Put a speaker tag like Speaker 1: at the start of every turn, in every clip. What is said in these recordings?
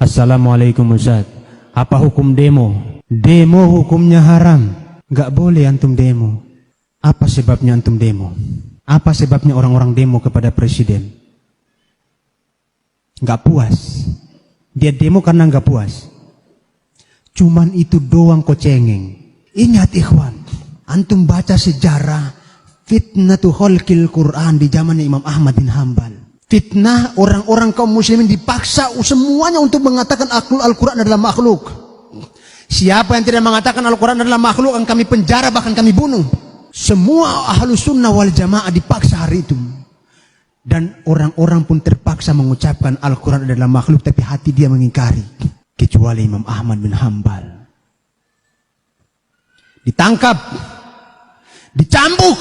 Speaker 1: Assalamualaikum Ustaz. Apa hukum demo? Demo hukumnya haram. Gak boleh antum demo. Apa sebabnya antum demo? Apa sebabnya orang-orang demo kepada presiden? Gak puas. Dia demo karena gak puas. Cuman itu doang kok cengeng. Ingat ikhwan, antum baca sejarah fitnatu khalqil Quran di zaman Imam Ahmad bin Hanbal. Fitnah orang-orang kaum muslimin dipaksa semuanya untuk mengatakan Al-Quran adalah makhluk. Siapa yang tidak mengatakan Al-Quran adalah makhluk akan kami penjara, bahkan kami bunuh. Semua ahlu sunnah wal jamaah dipaksa hari itu. Dan orang-orang pun terpaksa mengucapkan Al-Quran adalah makhluk, tapi hati dia mengingkari. Kecuali Imam Ahmad bin Hanbal. Ditangkap, dicambuk.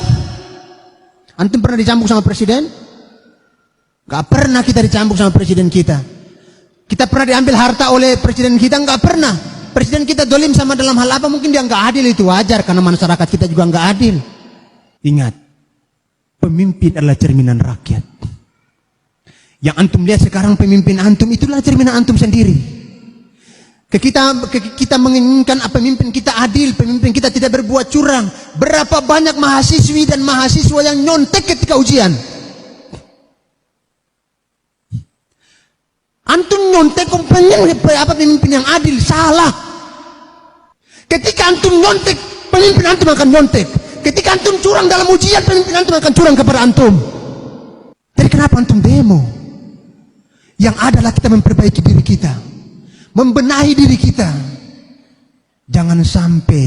Speaker 1: Antum pernah dicambuk sama presiden? Gak pernah kita dicambuk sama presiden kita. Kita pernah diambil harta oleh presiden kita? Gak pernah. Presiden kita dolim sama dalam hal apa? Mungkin dia gak adil, itu wajar karena masyarakat kita juga gak adil. Ingat, pemimpin adalah cerminan rakyat. Yang antum lihat sekarang pemimpin antum itulah cerminan antum sendiri. Kita menginginkan pemimpin kita adil, pemimpin kita tidak berbuat curang. Berapa banyak mahasiswi dan mahasiswa yang nyontek ketika ujian? Antum nyontek pemimpin yang adil, salah. Ketika antum nyontek, pemimpin antum akan nyontek. Ketika antum curang dalam ujian, pemimpin antum akan curang kepada antum. Jadi kenapa antum demo? Yang adalah kita memperbaiki diri kita, membenahi diri kita. Jangan sampai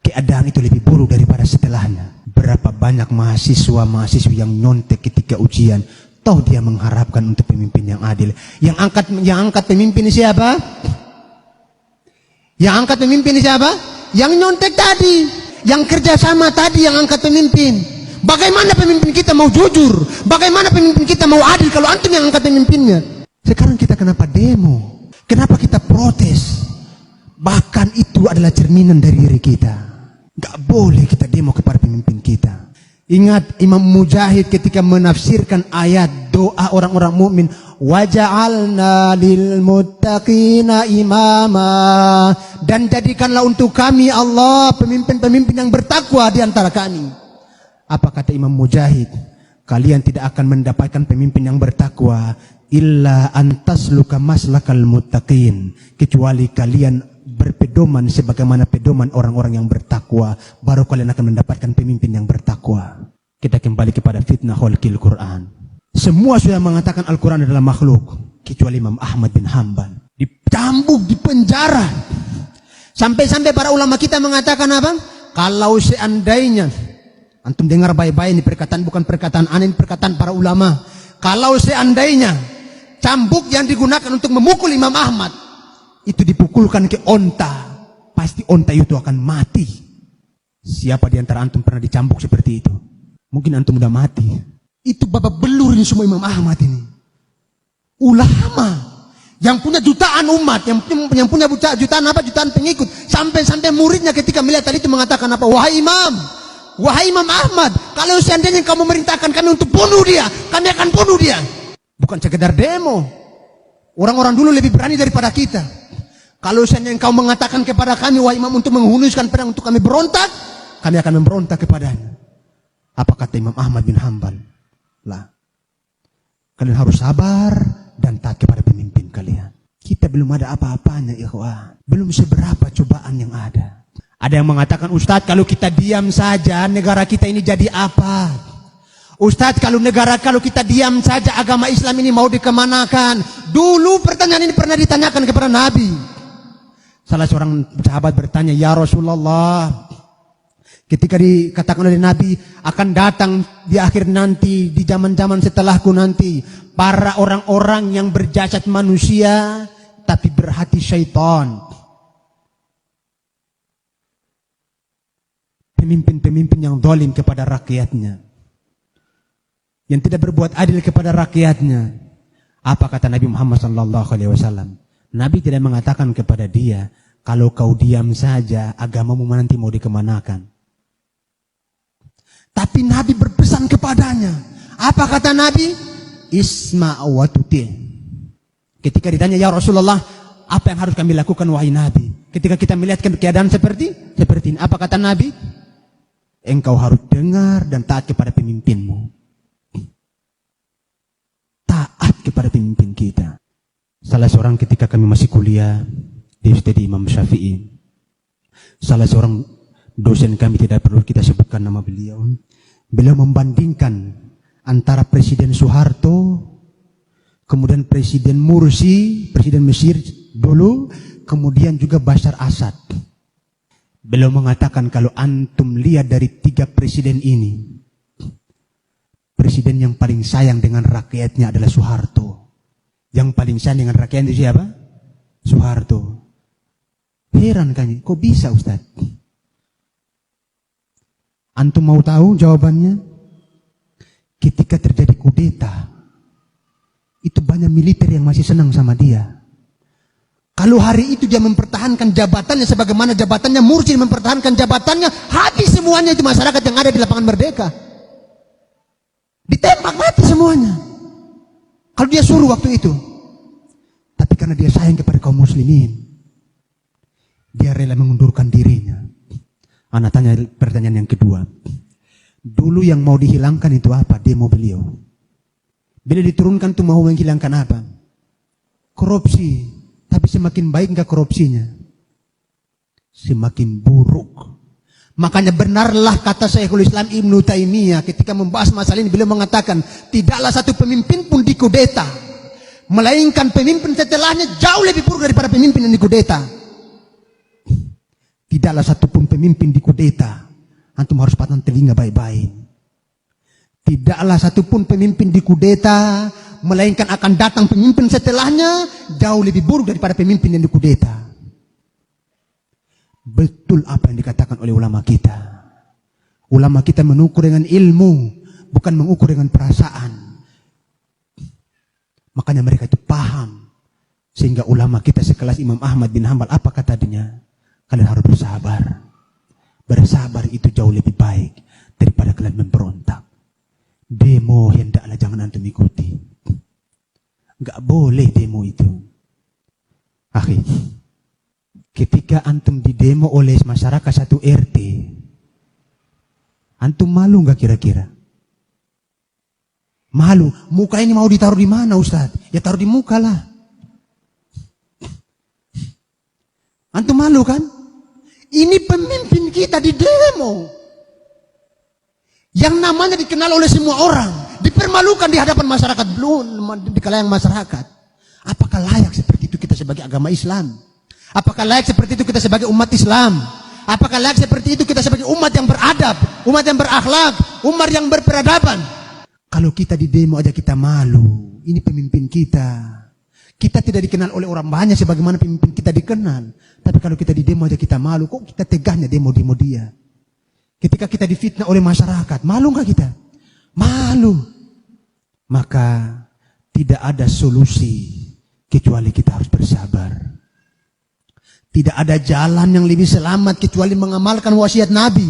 Speaker 1: keadaan itu lebih buruk daripada setelahnya. Berapa banyak mahasiswa-mahasiswi yang nyontek ketika ujian, toh dia mengharapkan untuk pemimpin yang adil. Yang angkat pemimpin siapa? Yang angkat pemimpin siapa? Yang nyontek tadi, yang kerjasama tadi yang angkat pemimpin. Bagaimana pemimpin kita mau jujur? Bagaimana pemimpin kita mau adil kalau antum yang angkat pemimpinnya? Sekarang kita kenapa demo? Kenapa kita protes? Bahkan itu adalah cerminan dari diri kita. Gak boleh kita demo kepada pemimpin kita. Ingat Imam Mujahid ketika menafsirkan ayat doa orang-orang mukmin, waja'alna lil muttaqina imama, dan jadikanlah untuk kami Allah pemimpin-pemimpin yang bertakwa di antara kami. Apa kata Imam Mujahid? Kalian tidak akan mendapatkan pemimpin yang bertakwa illa antasluka maslakal muttaqin, kecuali kalian berpedoman sebagaimana pedoman orang-orang yang bertakwa, baru kalian akan mendapatkan pemimpin yang bertakwa. Kita kembali kepada fitnah khalqil Quran. Semua sudah mengatakan Al-Quran adalah makhluk, kecuali Imam Ahmad bin Hanbal. Dicambuk, dipenjara. Sampai-sampai para ulama kita mengatakan apa? Kalau seandainya, antum dengar baik-baik ini perkataan, bukan perkataan aneh, perkataan para ulama. Kalau seandainya cambuk yang digunakan untuk memukul Imam Ahmad itu dipukulkan ke onta, pasti onta itu akan mati. Siapa di antara antum pernah dicambuk seperti itu? Mungkin antum udah mati. Itu babak belur ini semua Imam Ahmad ini. Ulama yang punya jutaan umat, yang punya jutaan pengikut. Sampai-sampai muridnya ketika melihat tadi itu mengatakan apa? Wahai Imam Ahmad, kalau seandainya kamu memerintahkan kami untuk bunuh dia, kami akan bunuh dia. Bukan sekedar demo. Orang-orang dulu lebih berani daripada kita. Kalau seandainya engkau mengatakan kepada kami, wahai imam, untuk menghunuskan pedang untuk kami berontak, kami akan memberontak kepadanya. Apa kata Imam Ahmad bin Hanbal? Lah, kalian harus sabar dan taat kepada pemimpin kalian. Kita belum ada apa-apanya, ikhwan. Belum seberapa cobaan yang ada. Ada yang mengatakan, Ustadz, kalau kita diam saja, negara kita ini jadi apa? Ustadz, kalau kita diam saja, agama Islam ini mau dikemanakan? Dulu pertanyaan ini pernah ditanyakan kepada Nabi. Salah seorang sahabat bertanya, ya Rasulullah, ketika dikatakan oleh Nabi, akan datang di akhir nanti, di zaman-zaman setelahku nanti, para orang-orang yang berjasad manusia, tapi berhati syaitan. Pemimpin-pemimpin yang zalim kepada rakyatnya, yang tidak berbuat adil kepada rakyatnya. Apa kata Nabi Muhammad SAW? Nabi tidak mengatakan kepada dia, kalau kau diam saja, agamamu nanti mau dikemanakan. Tapi Nabi berpesan kepadanya. Apa kata Nabi? Isma' wa tuti'. Ketika ditanya, ya Rasulullah, Apa yang harus kami lakukan wahai Nabi? Ketika kita melihat keadaan seperti ini, apa kata Nabi? Engkau harus dengar dan taat kepada pemimpinmu. Taat kepada pemimpin kita. Salah seorang ketika kami masih kuliah di Ustadz Imam Syafi'i, salah seorang dosen kami, tidak perlu kita sebutkan nama beliau, beliau membandingkan antara Presiden Soeharto, kemudian Presiden Mursi, Presiden Mesir dulu, kemudian juga Bashar Assad. Beliau mengatakan kalau antum lihat dari 3 presiden ini, presiden yang paling sayang dengan rakyatnya adalah Soeharto. Yang paling sayang dengan rakyatnya itu siapa? Soeharto. Heran kan, kok bisa Ustaz? Antum mau tahu jawabannya? Ketika terjadi kudeta, itu banyak militer yang masih senang sama dia. Kalau hari itu dia mempertahankan jabatannya sebagaimana jabatannya Mursi mempertahankan jabatannya, habis semuanya itu masyarakat yang ada di lapangan Merdeka. Ditembak mati semuanya. Kalau dia suruh waktu itu. Tapi karena dia sayang kepada kaum muslimin, dia rela mengundurkan dirinya. Anak tanya pertanyaan yang kedua. Dulu yang mau dihilangkan itu apa? Demo beliau. Bila diturunkan itu mau menghilangkan apa? Korupsi. Tapi semakin baik enggak korupsinya? Semakin buruk. Makanya benarlah kata Syekhul Islam Ibnu Taimiyah ketika membahas masalah ini, beliau mengatakan tidaklah satu pemimpin pun dikudeta, melainkan pemimpin setelahnya jauh lebih buruk daripada pemimpin yang dikudeta. Tidaklah satu pun pemimpin dikudeta. Antum harus patah telinga baik-baik. Tidaklah satu pun pemimpin dikudeta, melainkan akan datang pemimpin setelahnya jauh lebih buruk daripada pemimpin yang dikudeta. Betul apa yang dikatakan oleh ulama kita. Ulama kita mengukur dengan ilmu, bukan mengukur dengan perasaan. Makanya mereka itu paham. Sehingga ulama kita sekelas Imam Ahmad bin Hanbal, apa katanya? Kalian harus bersabar. Bersabar itu jauh lebih baik daripada kalian memberontak. Demo hendaklah jangan antum ikuti. Enggak boleh demo itu. Akhir, ketika antum didemo oleh masyarakat satu RT, antum malu enggak kira-kira? Malu. Muka ini mau ditaruh di mana Ustaz? Ya taruh di muka lah. Antum malu kan? Ini pemimpin kita di demo. Yang namanya dikenal oleh semua orang, dipermalukan di hadapan masyarakat, belum di kalangan masyarakat. Apakah layak seperti itu kita sebagai agama Islam? Apakah layak seperti itu kita sebagai umat Islam? Apakah layak seperti itu kita sebagai umat yang beradab, umat yang berakhlak, umat yang berperadaban? Kalau kita di demo aja kita malu, ini pemimpin kita. Kita tidak dikenal oleh orang banyak sebagaimana pemimpin kita dikenal. Tapi kalau kita di demo aja kita malu, kok kita tegahnya demo-demo dia? Ketika kita difitnah oleh masyarakat, malu enggak kita? Malu. Maka tidak ada solusi kecuali kita harus bersabar. Tidak ada jalan yang lebih selamat kecuali mengamalkan wasiat Nabi.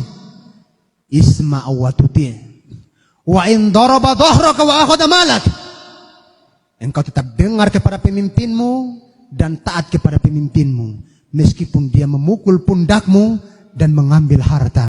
Speaker 1: Isma' wa tuti'. Wa in daraba dhahraka wa akhadha malak. Engkau tetap dengar kepada pemimpinmu dan taat kepada pemimpinmu, meskipun dia memukul pundakmu dan mengambil harta.